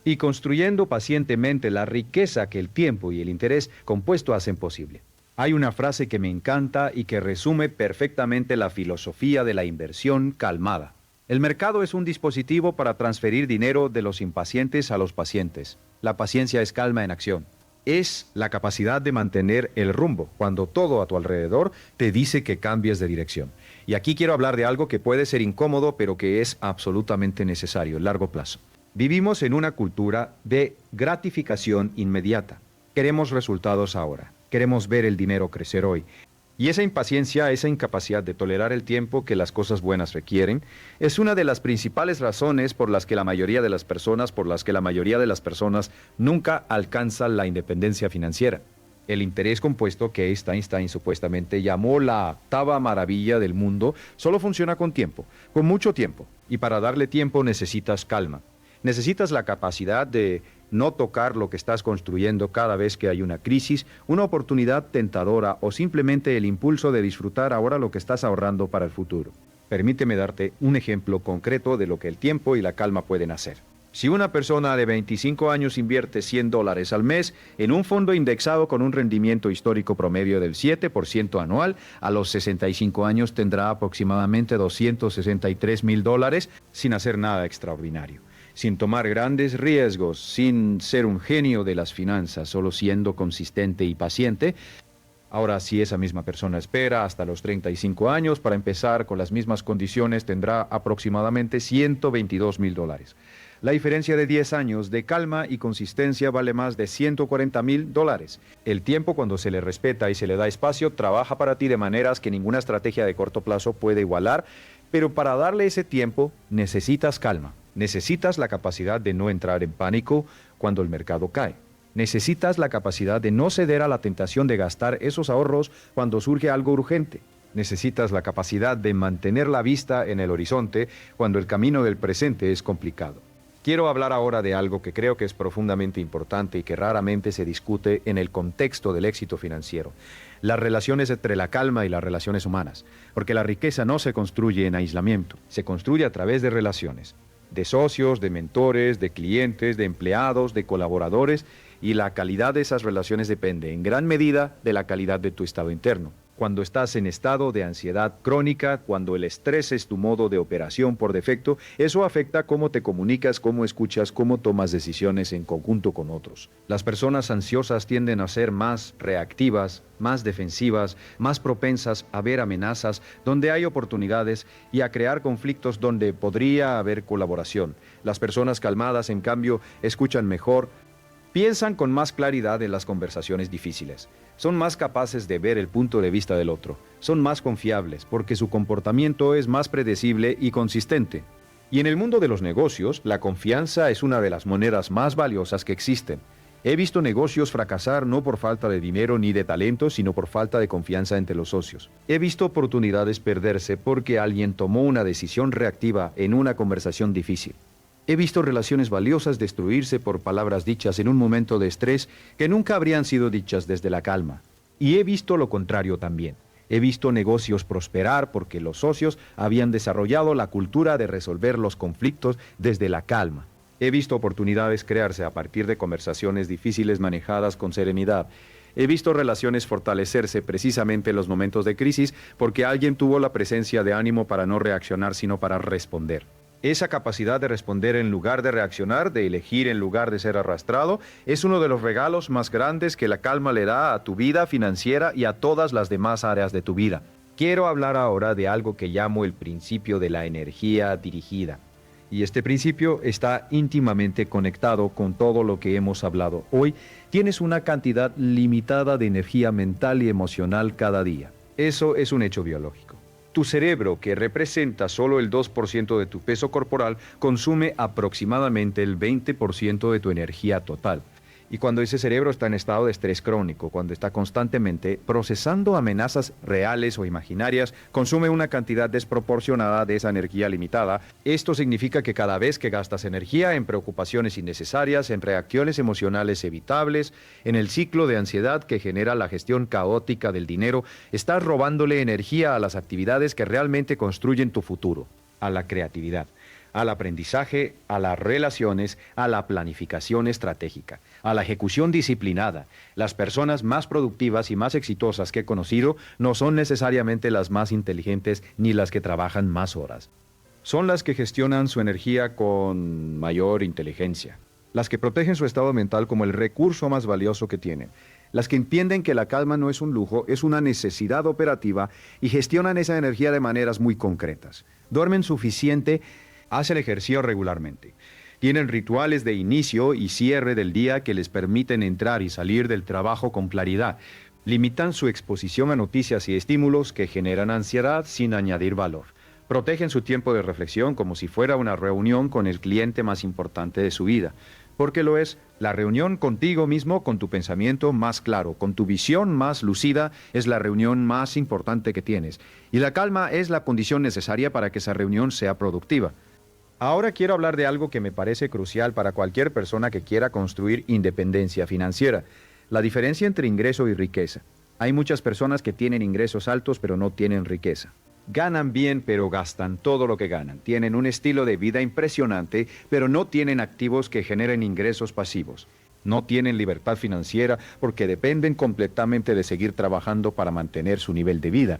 y construyendo pacientemente la riqueza que el tiempo y el interés compuesto hacen posible. Hay una frase que me encanta y que resume perfectamente la filosofía de la inversión calmada. El mercado es un dispositivo para transferir dinero de los impacientes a los pacientes. La paciencia es calma en acción. Es la capacidad de mantener el rumbo cuando todo a tu alrededor te dice que cambies de dirección. Y aquí quiero hablar de algo que puede ser incómodo, pero que es absolutamente necesario a largo plazo. Vivimos en una cultura de gratificación inmediata. Queremos resultados ahora. Queremos ver el dinero crecer hoy. Y esa impaciencia, esa incapacidad de tolerar el tiempo que las cosas buenas requieren, es una de las principales razones por las que la mayoría de las personas nunca alcanzan la independencia financiera. El interés compuesto que Einstein supuestamente llamó la 8ª maravilla del mundo, solo funciona con tiempo, con mucho tiempo. Y para darle tiempo necesitas calma. Necesitas la capacidad de no tocar lo que estás construyendo cada vez que hay una crisis, una oportunidad tentadora o simplemente el impulso de disfrutar ahora lo que estás ahorrando para el futuro. Permíteme darte un ejemplo concreto de lo que el tiempo y la calma pueden hacer. Si una persona de 25 años invierte $100 al mes en un fondo indexado con un rendimiento histórico promedio del 7% anual, a los 65 años tendrá aproximadamente $263,000 sin hacer nada extraordinario, sin tomar grandes riesgos, sin ser un genio de las finanzas, solo siendo consistente y paciente. Ahora, si esa misma persona espera hasta los 35 años para empezar con las mismas condiciones, tendrá aproximadamente $122,000. La diferencia de 10 años de calma y consistencia vale más de $140,000. El tiempo, cuando se le respeta y se le da espacio, trabaja para ti de maneras que ninguna estrategia de corto plazo puede igualar, pero para darle ese tiempo necesitas calma. Necesitas la capacidad de no entrar en pánico cuando el mercado cae. Necesitas la capacidad de no ceder a la tentación de gastar esos ahorros cuando surge algo urgente. Necesitas la capacidad de mantener la vista en el horizonte cuando el camino del presente es complicado. Quiero hablar ahora de algo que creo que es profundamente importante y que raramente se discute en el contexto del éxito financiero: las relaciones entre la calma y las relaciones humanas. Porque la riqueza no se construye en aislamiento, se construye a través de relaciones. De socios, de mentores, de clientes, de empleados, de colaboradores, y la calidad de esas relaciones depende en gran medida de la calidad de tu estado interno. Cuando estás en estado de ansiedad crónica, cuando el estrés es tu modo de operación por defecto, eso afecta cómo te comunicas, cómo escuchas, cómo tomas decisiones en conjunto con otros. Las personas ansiosas tienden a ser más reactivas, más defensivas, más propensas a ver amenazas donde hay oportunidades y a crear conflictos donde podría haber colaboración. Las personas calmadas, en cambio, escuchan mejor, piensan con más claridad en las conversaciones difíciles. Son más capaces de ver el punto de vista del otro. Son más confiables porque su comportamiento es más predecible y consistente. Y en el mundo de los negocios, la confianza es una de las monedas más valiosas que existen. He visto negocios fracasar no por falta de dinero ni de talento, sino por falta de confianza entre los socios. He visto oportunidades perderse porque alguien tomó una decisión reactiva en una conversación difícil. He visto relaciones valiosas destruirse por palabras dichas en un momento de estrés que nunca habrían sido dichas desde la calma. Y he visto lo contrario también. He visto negocios prosperar porque los socios habían desarrollado la cultura de resolver los conflictos desde la calma. He visto oportunidades crearse a partir de conversaciones difíciles manejadas con serenidad. He visto relaciones fortalecerse precisamente en los momentos de crisis porque alguien tuvo la presencia de ánimo para no reaccionar sino para responder. Esa capacidad de responder en lugar de reaccionar, de elegir en lugar de ser arrastrado, es uno de los regalos más grandes que la calma le da a tu vida financiera y a todas las demás áreas de tu vida. Quiero hablar ahora de algo que llamo el principio de la energía dirigida. Y este principio está íntimamente conectado con todo lo que hemos hablado. Hoy tienes una cantidad limitada de energía mental y emocional cada día. Eso es un hecho biológico. Tu cerebro, que representa solo el 2% de tu peso corporal, consume aproximadamente el 20% de tu energía total. Y cuando ese cerebro está en estado de estrés crónico, cuando está constantemente procesando amenazas reales o imaginarias, consume una cantidad desproporcionada de esa energía limitada. Esto significa que cada vez que gastas energía en preocupaciones innecesarias, en reacciones emocionales evitables, en el ciclo de ansiedad que genera la gestión caótica del dinero, estás robándole energía a las actividades que realmente construyen tu futuro, a la creatividad, al aprendizaje, a las relaciones, a la planificación estratégica, a la ejecución disciplinada. Las personas más productivas y más exitosas que he conocido no son necesariamente las más inteligentes ni las que trabajan más horas. Son las que gestionan su energía con mayor inteligencia, las que protegen su estado mental como el recurso más valioso que tienen, las que entienden que la calma no es un lujo, es una necesidad operativa y gestionan esa energía de maneras muy concretas. Duermen suficiente, hacen ejercicio regularmente. Tienen rituales de inicio y cierre del día que les permiten entrar y salir del trabajo con claridad. Limitan su exposición a noticias y estímulos que generan ansiedad sin añadir valor. Protegen su tiempo de reflexión como si fuera una reunión con el cliente más importante de su vida. Porque lo es, la reunión contigo mismo, con tu pensamiento más claro, con tu visión más lucida, es la reunión más importante que tienes. Y la calma es la condición necesaria para que esa reunión sea productiva. Ahora quiero hablar de algo que me parece crucial para cualquier persona que quiera construir independencia financiera: la diferencia entre ingreso y riqueza. Hay muchas personas que tienen ingresos altos pero no tienen riqueza. Ganan bien pero gastan todo lo que ganan. Tienen un estilo de vida impresionante pero no tienen activos que generen ingresos pasivos. No tienen libertad financiera porque dependen completamente de seguir trabajando para mantener su nivel de vida.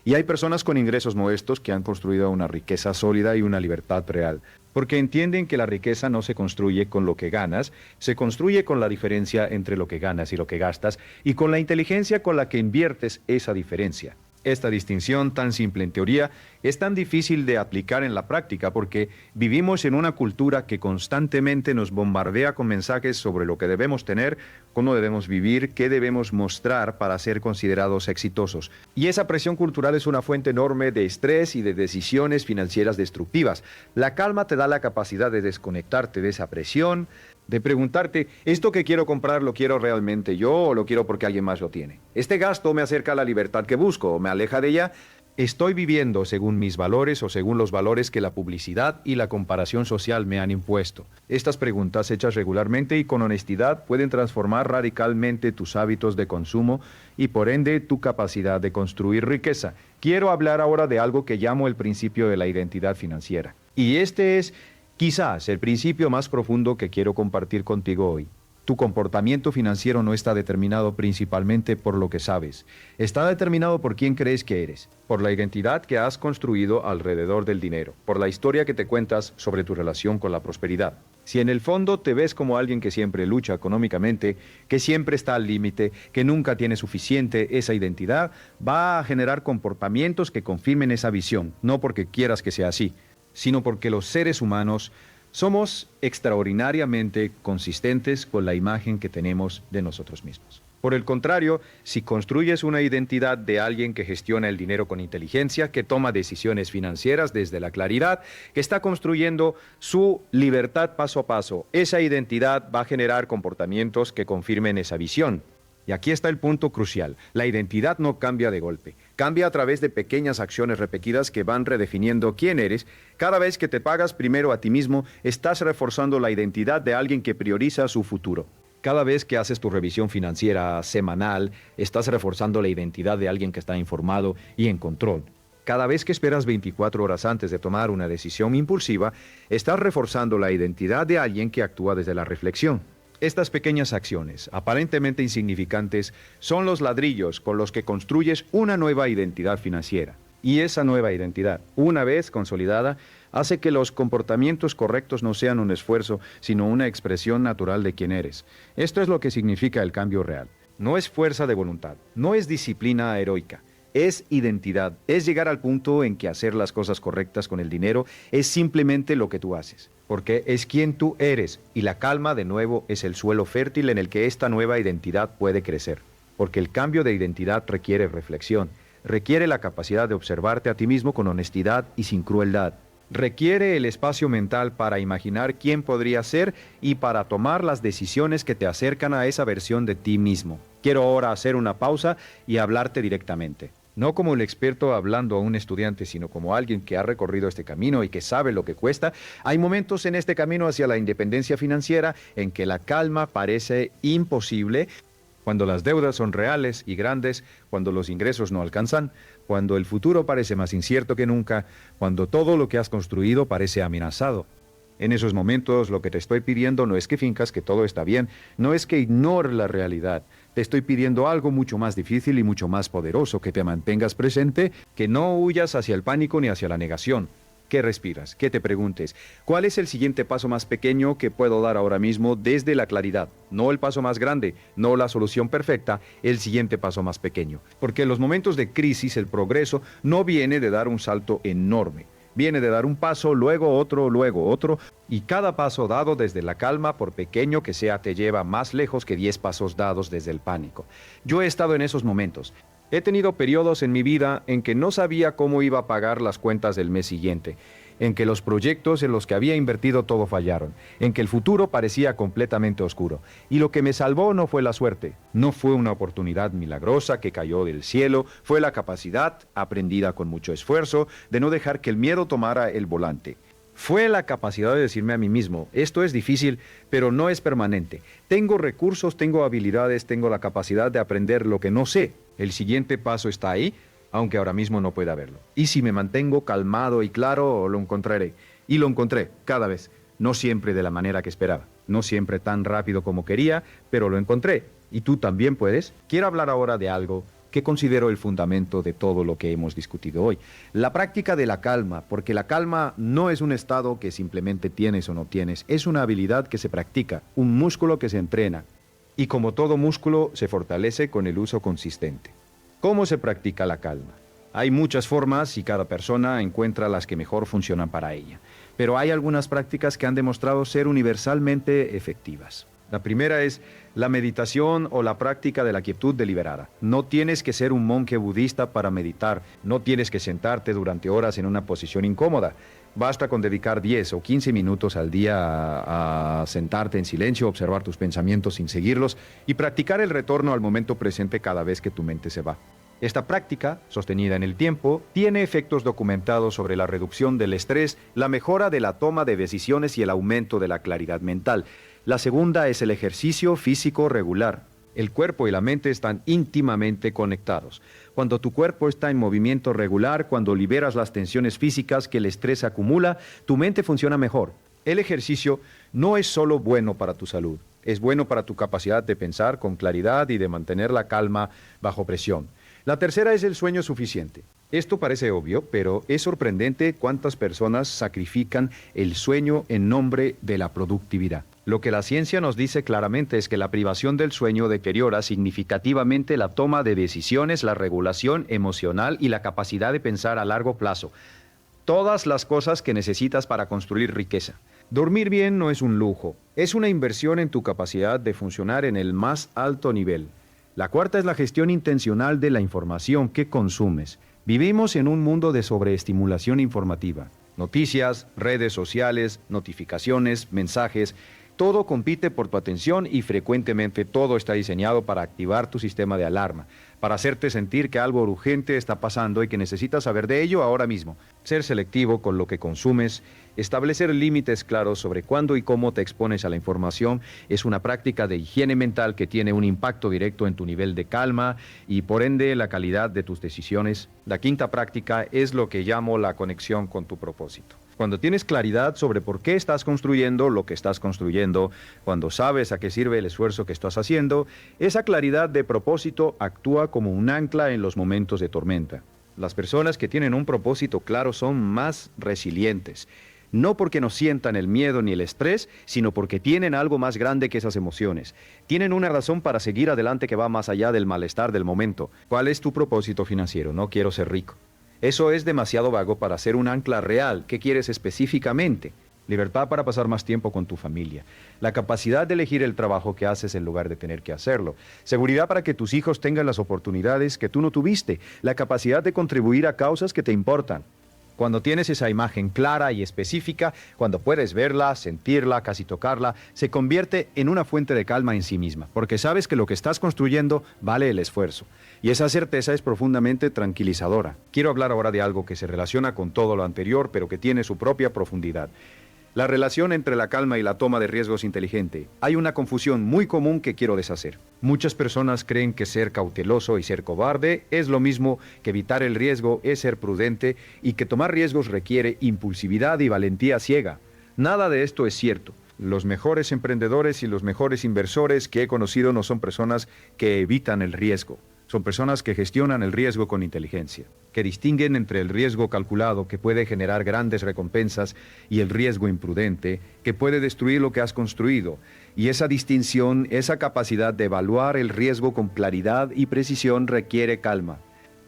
Y hay personas con ingresos modestos que han construido una riqueza sólida y una libertad real, porque entienden que la riqueza no se construye con lo que ganas, se construye con la diferencia entre lo que ganas y lo que gastas, y con la inteligencia con la que inviertes esa diferencia. Esta distinción tan simple en teoría es tan difícil de aplicar en la práctica porque vivimos en una cultura que constantemente nos bombardea con mensajes sobre lo que debemos tener, cómo debemos vivir, qué debemos mostrar para ser considerados exitosos. Y esa presión cultural es una fuente enorme de estrés y de decisiones financieras destructivas. La calma te da la capacidad de desconectarte de esa presión, de preguntarte, ¿esto que quiero comprar lo quiero realmente yo o lo quiero porque alguien más lo tiene? ¿Este gasto me acerca a la libertad que busco o me aleja de ella? ¿Estoy viviendo según mis valores o según los valores que la publicidad y la comparación social me han impuesto? Estas preguntas hechas regularmente y con honestidad pueden transformar radicalmente tus hábitos de consumo y por ende tu capacidad de construir riqueza. Quiero hablar ahora de algo que llamo el principio de la identidad financiera. Y este es quizás el principio más profundo que quiero compartir contigo hoy. Tu comportamiento financiero no está determinado principalmente por lo que sabes. Está determinado por quién crees que eres, por la identidad que has construido alrededor del dinero, por la historia que te cuentas sobre tu relación con la prosperidad. Si en el fondo te ves como alguien que siempre lucha económicamente, que siempre está al límite, que nunca tiene suficiente, esa identidad va a generar comportamientos que confirmen esa visión, no porque quieras que sea así, sino porque los seres humanos somos extraordinariamente consistentes con la imagen que tenemos de nosotros mismos. Por el contrario, si construyes una identidad de alguien que gestiona el dinero con inteligencia, que toma decisiones financieras desde la claridad, que está construyendo su libertad paso a paso, esa identidad va a generar comportamientos que confirmen esa visión. Y aquí está el punto crucial. La identidad no cambia de golpe. Cambia a través de pequeñas acciones repetidas que van redefiniendo quién eres. Cada vez que te pagas primero a ti mismo, estás reforzando la identidad de alguien que prioriza su futuro. Cada vez que haces tu revisión financiera semanal, estás reforzando la identidad de alguien que está informado y en control. Cada vez que esperas 24 horas antes de tomar una decisión impulsiva, estás reforzando la identidad de alguien que actúa desde la reflexión. Estas pequeñas acciones, aparentemente insignificantes, son los ladrillos con los que construyes una nueva identidad financiera. Y esa nueva identidad, una vez consolidada, hace que los comportamientos correctos no sean un esfuerzo, sino una expresión natural de quién eres. Esto es lo que significa el cambio real. No es fuerza de voluntad, no es disciplina heroica. Es identidad, es llegar al punto en que hacer las cosas correctas con el dinero es simplemente lo que tú haces, porque es quien tú eres, y la calma, de nuevo, es el suelo fértil en el que esta nueva identidad puede crecer, porque el cambio de identidad requiere reflexión, requiere la capacidad de observarte a ti mismo con honestidad y sin crueldad, requiere el espacio mental para imaginar quién podría ser y para tomar las decisiones que te acercan a esa versión de ti mismo. Quiero ahora hacer una pausa y hablarte directamente. No como el experto hablando a un estudiante, sino como alguien que ha recorrido este camino y que sabe lo que cuesta. Hay momentos en este camino hacia la independencia financiera en que la calma parece imposible, cuando las deudas son reales y grandes, cuando los ingresos no alcanzan, cuando el futuro parece más incierto que nunca, cuando todo lo que has construido parece amenazado. En esos momentos lo que te estoy pidiendo no es que finjas que todo está bien, no es que ignores la realidad. Te estoy pidiendo algo mucho más difícil y mucho más poderoso, que te mantengas presente, que no huyas hacia el pánico ni hacia la negación. Que respiras, que te preguntes, ¿cuál es el siguiente paso más pequeño que puedo dar ahora mismo desde la claridad? No el paso más grande, no la solución perfecta, el siguiente paso más pequeño. Porque en los momentos de crisis el progreso no viene de dar un salto enorme. Viene de dar un paso, luego otro, y cada paso dado desde la calma, por pequeño que sea, te lleva más lejos que 10 pasos dados desde el pánico. Yo he estado en esos momentos. He tenido periodos en mi vida en que no sabía cómo iba a pagar las cuentas del mes siguiente, en que los proyectos en los que había invertido todo fallaron, en que el futuro parecía completamente oscuro. Y lo que me salvó no fue la suerte, no fue una oportunidad milagrosa que cayó del cielo, fue la capacidad, aprendida con mucho esfuerzo, de no dejar que el miedo tomara el volante. Fue la capacidad de decirme a mí mismo, esto es difícil, pero no es permanente. Tengo recursos, tengo habilidades, tengo la capacidad de aprender lo que no sé. El siguiente paso está ahí, aunque ahora mismo no pueda verlo. Y si me mantengo calmado y claro, lo encontraré. Y lo encontré, cada vez. No siempre de la manera que esperaba. No siempre tan rápido como quería, pero lo encontré. ¿Y tú también puedes? Quiero hablar ahora de algo que considero el fundamento de todo lo que hemos discutido hoy. La práctica de la calma, porque la calma no es un estado que simplemente tienes o no tienes, es una habilidad que se practica, un músculo que se entrena. Y como todo músculo, se fortalece con el uso consistente. ¿Cómo se practica la calma? Hay muchas formas y cada persona encuentra las que mejor funcionan para ella. Pero hay algunas prácticas que han demostrado ser universalmente efectivas. La primera es la meditación o la práctica de la quietud deliberada. No tienes que ser un monje budista para meditar, no tienes que sentarte durante horas en una posición incómoda. Basta con dedicar 10 o 15 minutos al día a sentarte en silencio, observar tus pensamientos sin seguirlos y practicar el retorno al momento presente cada vez que tu mente se va. Esta práctica, sostenida en el tiempo, tiene efectos documentados sobre la reducción del estrés, la mejora de la toma de decisiones y el aumento de la claridad mental. La segunda es el ejercicio físico regular. El cuerpo y la mente están íntimamente conectados. Cuando tu cuerpo está en movimiento regular, cuando liberas las tensiones físicas que el estrés acumula, tu mente funciona mejor. El ejercicio no es solo bueno para tu salud, Es bueno para tu capacidad de pensar con claridad y de mantener la calma bajo presión. La tercera es el sueño suficiente. Esto parece obvio, pero es sorprendente cuántas personas sacrifican el sueño en nombre de la productividad. Lo que la ciencia nos dice claramente es que la privación del sueño deteriora significativamente la toma de decisiones, la regulación emocional y la capacidad de pensar a largo plazo. Todas las cosas que necesitas para construir riqueza. Dormir bien no es un lujo, es una inversión en tu capacidad de funcionar en el más alto nivel. La cuarta es la gestión intencional de la información que consumes. Vivimos en un mundo de sobreestimulación informativa. Noticias, redes sociales, notificaciones, mensajes, todo compite por tu atención y frecuentemente todo está diseñado para activar tu sistema de alarma, para hacerte sentir que algo urgente está pasando y que necesitas saber de ello ahora mismo. Ser selectivo con lo que consumes, establecer límites claros sobre cuándo y cómo te expones a la información es una práctica de higiene mental que tiene un impacto directo en tu nivel de calma y por ende la calidad de tus decisiones. La quinta práctica es lo que llamo la conexión con tu propósito. Cuando tienes claridad sobre por qué estás construyendo lo que estás construyendo, cuando sabes a qué sirve el esfuerzo que estás haciendo, esa claridad de propósito actúa como un ancla en los momentos de tormenta. Las personas que tienen un propósito claro son más resilientes, no porque no sientan el miedo ni el estrés, sino porque tienen algo más grande que esas emociones. Tienen una razón para seguir adelante que va más allá del malestar del momento. ¿Cuál es tu propósito financiero? No quiero ser rico. Eso es demasiado vago para ser un ancla real. ¿Qué quieres específicamente? Libertad para pasar más tiempo con tu familia. La capacidad de elegir el trabajo que haces en lugar de tener que hacerlo. Seguridad para que tus hijos tengan las oportunidades que tú no tuviste. La capacidad de contribuir a causas que te importan. Cuando tienes esa imagen clara y específica, cuando puedes verla, sentirla, casi tocarla, se convierte en una fuente de calma en sí misma, porque sabes que lo que estás construyendo vale el esfuerzo. Y esa certeza es profundamente tranquilizadora. Quiero hablar ahora de algo que se relaciona con todo lo anterior, pero que tiene su propia profundidad. La relación entre la calma y la toma de riesgos inteligente. Hay una confusión muy común que quiero deshacer. Muchas personas creen que ser cauteloso y ser cobarde es lo mismo, que evitar el riesgo es ser prudente y que tomar riesgos requiere impulsividad y valentía ciega. Nada de esto es cierto. Los mejores emprendedores y los mejores inversores que he conocido no son personas que evitan el riesgo. Son personas que gestionan el riesgo con inteligencia, que distinguen entre el riesgo calculado, que puede generar grandes recompensas, y el riesgo imprudente, que puede destruir lo que has construido. Y esa distinción, esa capacidad de evaluar el riesgo con claridad y precisión requiere calma.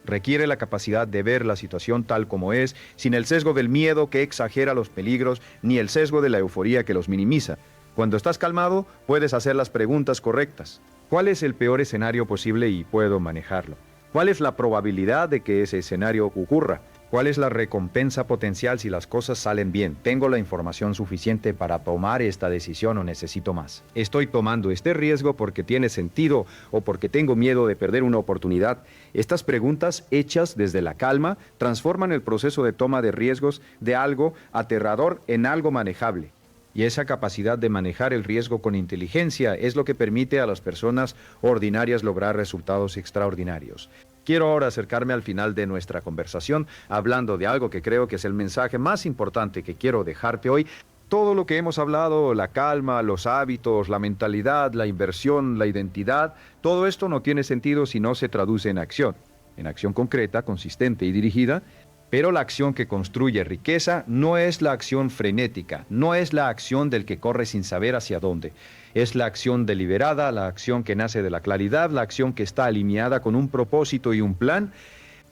Requiere la capacidad de ver la situación tal como es, sin el sesgo del miedo que exagera los peligros, ni el sesgo de la euforía que los minimiza. Cuando estás calmado, puedes hacer las preguntas correctas. ¿Cuál es el peor escenario posible y puedo manejarlo? ¿Cuál es la probabilidad de que ese escenario ocurra? ¿Cuál es la recompensa potencial si las cosas salen bien? ¿Tengo la información suficiente para tomar esta decisión o necesito más? ¿Estoy tomando este riesgo porque tiene sentido o porque tengo miedo de perder una oportunidad? Estas preguntas hechas desde la calma transforman el proceso de toma de riesgos de algo aterrador en algo manejable. Y esa capacidad de manejar el riesgo con inteligencia es lo que permite a las personas ordinarias lograr resultados extraordinarios. Quiero ahora acercarme al final de nuestra conversación hablando de algo que creo que es el mensaje más importante que quiero dejarte hoy. Todo lo que hemos hablado, la calma, los hábitos, la mentalidad, la inversión, la identidad, todo esto no tiene sentido si no se traduce en acción concreta, consistente y dirigida. Pero la acción que construye riqueza no es la acción frenética, no es la acción del que corre sin saber hacia dónde. Es la acción deliberada, la acción que nace de la claridad, la acción que está alineada con un propósito y un plan.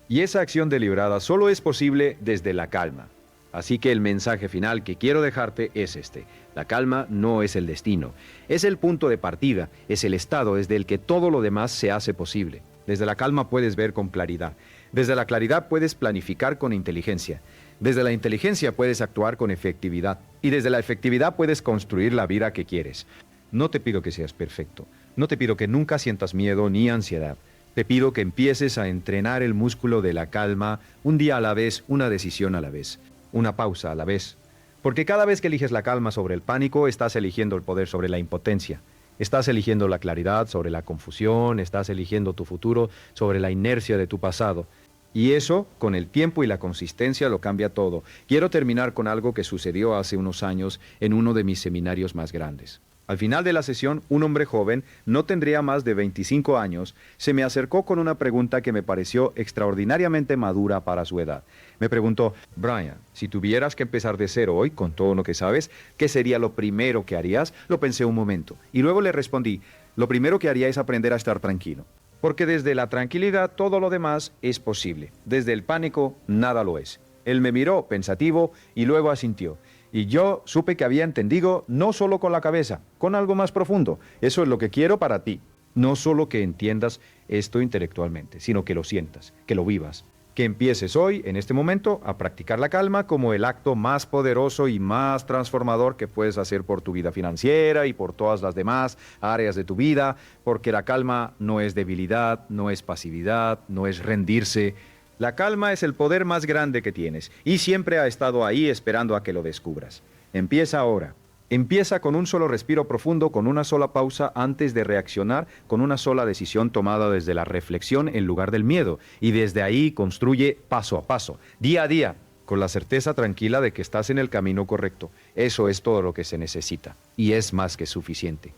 Y esa acción deliberada solo es posible desde la calma. Así que el mensaje final que quiero dejarte es este. La calma no es el destino, es el punto de partida, es el estado desde el que todo lo demás se hace posible. Desde la calma puedes ver con claridad. Desde la claridad puedes planificar con inteligencia. Desde la inteligencia puedes actuar con efectividad. Y desde la efectividad puedes construir la vida que quieres. No te pido que seas perfecto. No te pido que nunca sientas miedo ni ansiedad. Te pido que empieces a entrenar el músculo de la calma, un día a la vez, una decisión a la vez, una pausa a la vez. Porque cada vez que eliges la calma sobre el pánico, estás eligiendo el poder sobre la impotencia. Estás eligiendo la claridad sobre la confusión, estás eligiendo tu futuro sobre la inercia de tu pasado. Y eso, con el tiempo y la consistencia, lo cambia todo. Quiero terminar con algo que sucedió hace unos años en uno de mis seminarios más grandes. Al final de la sesión, un hombre joven, no tendría más de 25 años, se me acercó con una pregunta que me pareció extraordinariamente madura para su edad. Me preguntó: Brian, si tuvieras que empezar de cero hoy, con todo lo que sabes, ¿qué sería lo primero que harías? Lo pensé un momento, y luego le respondí: lo primero que haría es aprender a estar tranquilo. Porque desde la tranquilidad todo lo demás es posible. Desde el pánico, nada lo es. Él me miró pensativo y luego asintió. Y yo supe que había entendido no solo con la cabeza, con algo más profundo. Eso es lo que quiero para ti. No solo que entiendas esto intelectualmente, sino que lo sientas, que lo vivas. Que empieces hoy, en este momento, a practicar la calma como el acto más poderoso y más transformador que puedes hacer por tu vida financiera y por todas las demás áreas de tu vida, porque la calma no es debilidad, no es pasividad, no es rendirse. La calma es el poder más grande que tienes y siempre ha estado ahí esperando a que lo descubras. Empieza ahora. Empieza con un solo respiro profundo, con una sola pausa antes de reaccionar, con una sola decisión tomada desde la reflexión en lugar del miedo. Y desde ahí construye paso a paso, día a día, con la certeza tranquila de que estás en el camino correcto. Eso es todo lo que se necesita y es más que suficiente.